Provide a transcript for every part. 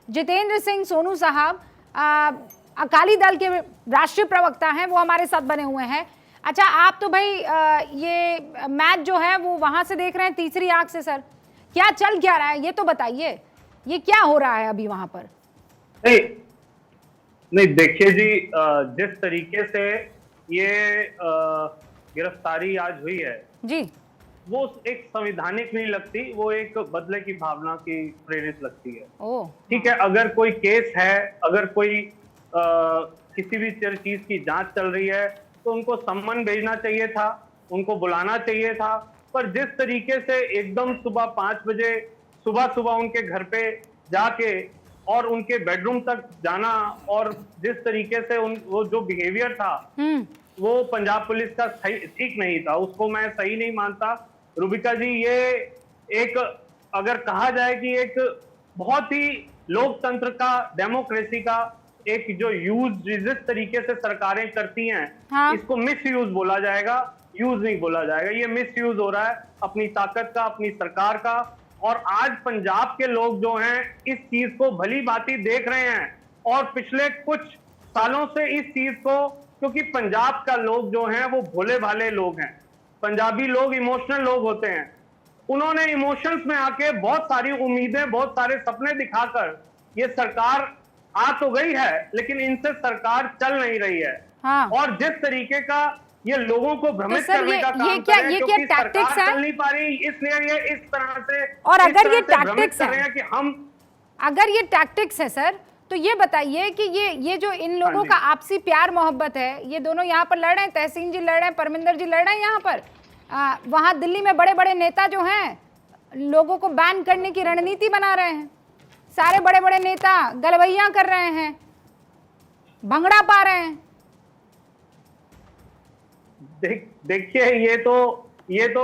जितेंद्र सिंह सोनू साहब अकाली दल के राष्ट्रीय प्रवक्ता हैं, वो हमारे साथ बने हुए हैं। अच्छा, आप तो भाई ये मैच जो है वो वहां से देख रहे हैं तीसरी आंख से। सर क्या चल क्या रहा है ये तो बताइए, ये क्या हो रहा है अभी वहां पर? नहीं देखिए जी, जिस तरीके से ये गिरफ्तारी आज हुई है जी, वो एक संवैधानिक नहीं लगती, वो एक बदले की भावना की प्रेरित लगती है। ठीक है, अगर कोई केस है, अगर कोई किसी भी चीज की जांच चल रही है तो उनको सम्मन भेजना चाहिए था, उनको बुलाना चाहिए था। पर जिस तरीके से एकदम सुबह 5 बजे सुबह उनके घर पे जाके और उनके बेडरूम तक जाना, और जिस तरीके से वो जो बिहेवियर था वो पंजाब पुलिस का ठीक नहीं था, उसको मैं सही नहीं मानता। रूबिका जी, ये एक अगर कहा जाए कि एक बहुत ही लोकतंत्र का, डेमोक्रेसी का एक जो यूज जिस तरीके से सरकारें करती हैं, हाँ। इसको मिस यूज बोला जाएगा, यूज नहीं बोला जाएगा। ये मिस यूज हो रहा है अपनी ताकत का, अपनी सरकार का। और आज पंजाब के लोग जो हैं इस चीज को भली भांति देख रहे हैं, और पिछले कुछ सालों से इस चीज को, क्योंकि पंजाब का लोग जो हैं वो भोले भाले लोग हैं, पंजाबी लोग इमोशनल लोग होते हैं। उन्होंने इमोशंस में आके बहुत सारी उम्मीदें, बहुत सारे सपने दिखाकर ये सरकार आ तो गई है, लेकिन इनसे सरकार चल नहीं रही है। हाँ। और जिस तरीके का ये लोगों को भ्रमित करने का काम कर रहे हैं, क्योंकि सरकार चल नहीं पा रही, इसलिए ये इस तरह से, और अगर ये टैक्टिक्स है कि हम, अगर ये टैक्टिक्स है सर, तो ये बताइए कि ये जो इन लोगों का आपसी प्यार मोहब्बत है, ये दोनों यहाँ पर लड़ रहे हैं, तहसीन जी लड़ रहे हैं, परमिंदर जी लड़ रहे हैं यहाँ पर, वहां दिल्ली में बड़े बड़े नेता जो हैं लोगों को बैन करने की रणनीति बना रहे हैं, सारे बड़े बड़े नेता गलवैया कर रहे हैं, भंगड़ा पा रहे हैं। देखिए, ये तो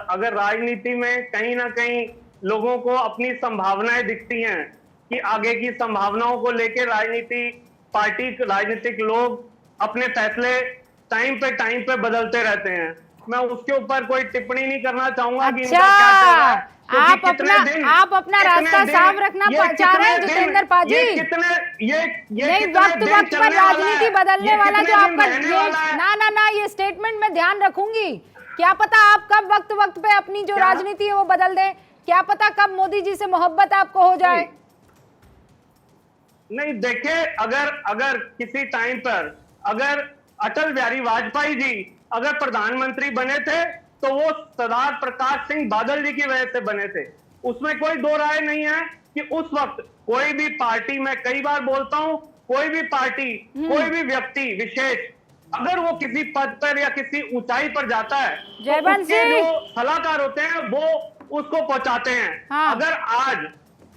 अगर राजनीति में कहीं ना कहीं लोगों को अपनी संभावनाएं दिखती हैं कि आगे की संभावनाओं को लेकर राजनीतिक लोग अपने फैसले टाइम पे बदलते रहते हैं। मैं उसके ऊपर कोई टिप्पणी नहीं करना चाहूंगा। अच्छा, कि इनका क्या चल रहा है। आप अपना रास्ता साफ रखना चाह रहे हैं जितेंद्र पाजी? नहीं, वक्त पर राजनीति बदलने वाला जो आपका ना ये स्टेटमेंट में ध्यान रखूंगी। क्या पता आप कब वक्त पे अपनी जो राजनीति है वो बदल दें, क्या पता कब मोदी जी से मोहब्बत आपको हो जाए। नहीं देखिए, अगर किसी टाइम पर अगर अटल बिहारी वाजपेयी जी अगर प्रधानमंत्री बने थे तो वो सरदार प्रकाश सिंह बादल जी की वजह से बने थे, उसमें कोई दो राय नहीं है कि उस वक्त कोई भी पार्टी, मैं कई बार बोलता हूं, कोई भी पार्टी, कोई भी व्यक्ति विशेष अगर वो किसी पद पर या किसी ऊंचाई पर जाता है तो उसके जो सलाहकार होते हैं वो उसको पहुंचाते हैं। हाँ। अगर आज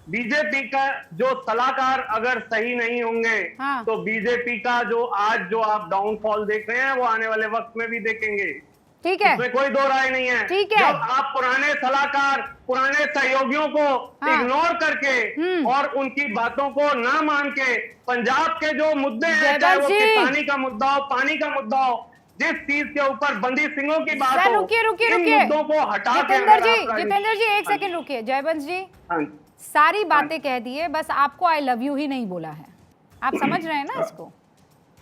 बीजेपी का जो सलाहकार अगर सही नहीं होंगे, हाँ। तो बीजेपी का जो आप डाउनफॉल देख रहे हैं वो आने वाले वक्त में भी देखेंगे। ठीक है, इसमें कोई दो राय नहीं है। ठीक है। जब आप पुराने सलाहकार, पुराने सहयोगियों को इग्नोर करके और उनकी बातों को ना मान के पंजाब के जो मुद्दे हैं, चाहे वो किसानी का मुद्दा हो, पानी का मुद्दा हो, जिस चीज के ऊपर बंदी सिंहों की बात हो, रुकिए मुद्दों को हटा के जितेंद्र जी एक सेकंड रुकिए। जयवंश जी, सारी बातें कह दिए, बस आपको आई लव यू ही नहीं बोला है। आप समझ रहे हैं ना इसको?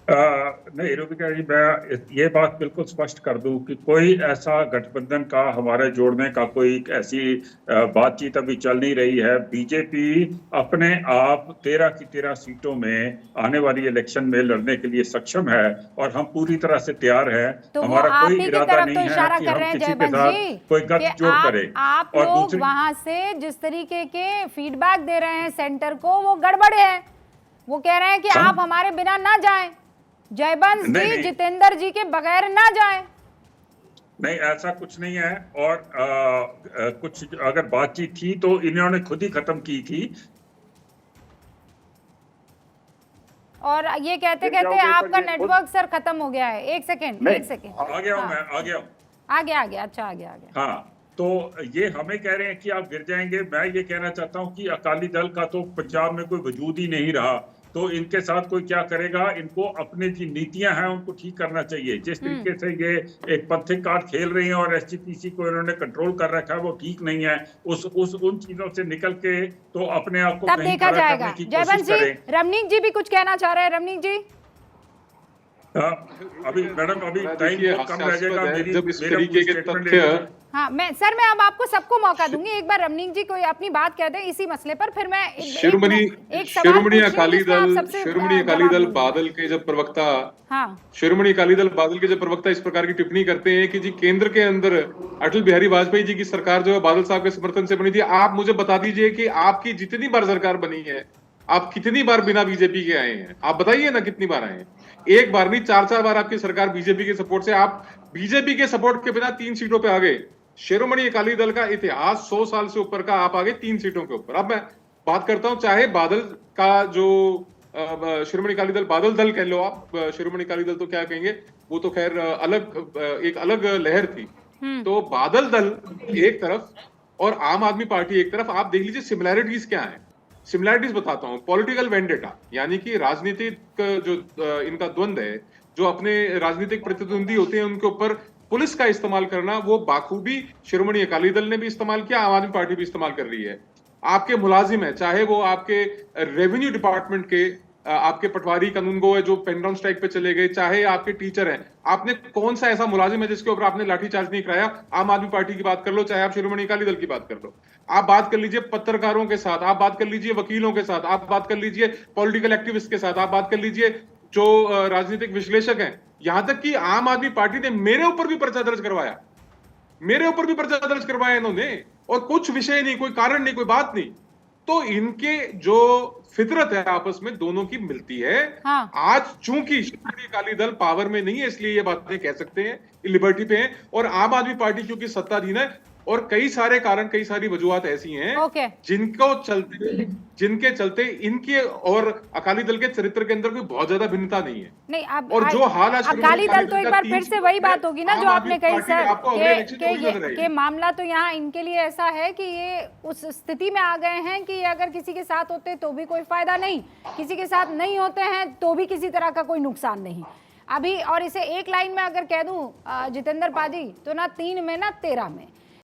नहीं रूबिका जी, मैं ये बात बिल्कुल स्पष्ट कर दूं कि कोई ऐसा गठबंधन का हमारे जोड़ने का कोई ऐसी बातचीत अभी चल नहीं रही है। बीजेपी अपने आप 13 की 13 सीटों में आने वाली इलेक्शन में लड़ने के लिए सक्षम है और हम पूरी तरह से तैयार हैं। तो हमारा कोई इरादा नहीं है कि हम किसी के साथ कोई गठजोड़ करें। आप लोग वहां से जिस तरीके के फीडबैक दे रहे हैं सेंटर को, वो गड़बड़ है। वो कह रहे हैं कि आप हमारे बिना ना जाएं, जयवंश जी जितेंद्र जी के बगैर ना जाए। नहीं, ऐसा कुछ नहीं है। और कुछ अगर बातचीत थी तो इन्होंने खुद ही खत्म की थी। और ये कहते कहते आपका नेटवर्क सर खत्म हो गया है। एक सेकेंड आ गया हूं, मैं आ गया। आ गया। अच्छा, आ गया। हाँ, तो ये हमें कह रहे हैं कि आप गिर जाएंगे। मैं ये कहना चाहता हूं कि अकाली दल का तो पंजाब में कोई वजूद ही नहीं रहा। तो इनके साथ कोई क्या करेगा? इनको अपनी जो नीतियां हैं उनको ठीक करना चाहिए। जिस तरीके से ये एक पथिक कार्ड खेल रही हैं और एसजीपीसी को इन्होंने कंट्रोल कर रखा है, वो ठीक नहीं है। उन चीजों से निकल के तो अपने आप को तब कहीं देखा खड़ा जाएगा। करने की जयवंत कोशिश जी, करें। रमनीक जी भी कुछ कहना चाह रहे हैं। रमनीक जी, अभी मैडम अभी टाइम बहुत कम रह जाएगा। जब इस तरीके के तथ्य, हाँ मैं अब आपको सबको मौका दूंगी। एक बार रमनीक जी कोई अपनी बात कह दें इसी मसले पर, फिर मैं शिरोमणि अकाली दल बादल के जब प्रवक्ता शिरोमणि अकाली दल बादल के जब प्रवक्ता इस प्रकार की टिप्पणी करते हैं कि जी केंद्र के अंदर अटल बिहारी वाजपेयी जी की सरकार जो है बादल साहब के समर्थन से बनी थी, आप मुझे बता दीजिए कि आपकी जितनी बार सरकार बनी है, आप कितनी बार बिना बीजेपी के आए हैं? आप बताइए ना कितनी बार आए हैं? एक बार नहीं, 4 बार आपकी सरकार बीजेपी के सपोर्ट से, आप बीजेपी के सपोर्ट के बिना 3 सीटों पे आ गए। शिरोमणि अकाली दल का इतिहास 100 साल से ऊपर का, आप आ गए 3 सीटों के ऊपर। अब मैं बात करता हूं, चाहे बादल का जो शिरोमणि अकाली दल, बादल दल कह लो आप, शिरोमणि अकाली दल तो क्या कहेंगे, वो तो खैर एक अलग लहर थी। तो बादल दल एक तरफ और आम आदमी पार्टी एक तरफ, आप देख लीजिए सिमिलैरिटीज क्या है। सिमिलैरिटीज बताता हूं। पॉलिटिकल वेंडेटा, यानी कि राजनीतिक जो इनका द्वंद है, जो अपने राजनीतिक प्रतिद्वंदी होते हैं उनके ऊपर पुलिस का इस्तेमाल करना, वो बाखूबी शिरोमणि अकाली दल ने भी इस्तेमाल किया, आम आदमी पार्टी भी इस्तेमाल कर रही है। आपके मुलाजिम है, चाहे वो आपके रेवेन्यू डिपार्टमेंट के आपके पटवारी कानून गो है जो पेन डाउन स्ट्राइक पे चले गए, चाहे आपके टीचर हैं, आपने कौन सा ऐसा मुलाजिम है जिसके ऊपर आपने लाठीचार्ज नहीं कराया? आम आदमी पार्टी की बात कर लो, चाहे आप शिरोमणि अकाली दल की बात कर लो, आप बात कर लीजिए पत्रकारों के साथ, आप बात कर लीजिए वकीलों के साथ, आप बात कर लीजिए पॉलिटिकल एक्टिविस्ट के साथ, आप बात कर लीजिए जो राजनीतिक विश्लेषक हैं, यहां तक कि आम आदमी पार्टी ने मेरे ऊपर भी पर्चा दर्ज करवाया, मेरे ऊपर भी पर्चा दर्ज करवाया इन्होंने, और कुछ विषय नहीं, कोई कारण नहीं, कोई बात नहीं। तो इनके जो फितरत है आपस में दोनों की मिलती है। हाँ। आज चूंकि शिरोमणि अकाली दल पावर में नहीं है, इसलिए ये बातें कह सकते हैं, लिबर्टी पे हैं, और आम आदमी पार्टी क्योंकि सत्ताधीन है, और कई सारे कारण, कई सारी वजूहत ऐसी हैं जिनके चलते इनके और अकाली दल के चरित्र के अंदर कोई बहुत ज्यादा भिन्नता नहीं है। नहीं, अब और जो हाल अकाली दल तो एक बार फिर से वही बात होगी ना जो आपने कही सर, के मामला तो यहाँ इनके लिए ऐसा है कि ये उस स्थिति में आ गए हैं कि अगर किसी के साथ होते तो भी कोई फायदा नहीं, किसी के साथ नहीं होते हैं तो भी किसी तरह का कोई नुकसान नहीं अभी। और इसे एक लाइन में अगर कह दूं जितेंद्र पाजी, तो ना 3 में ना 13 में।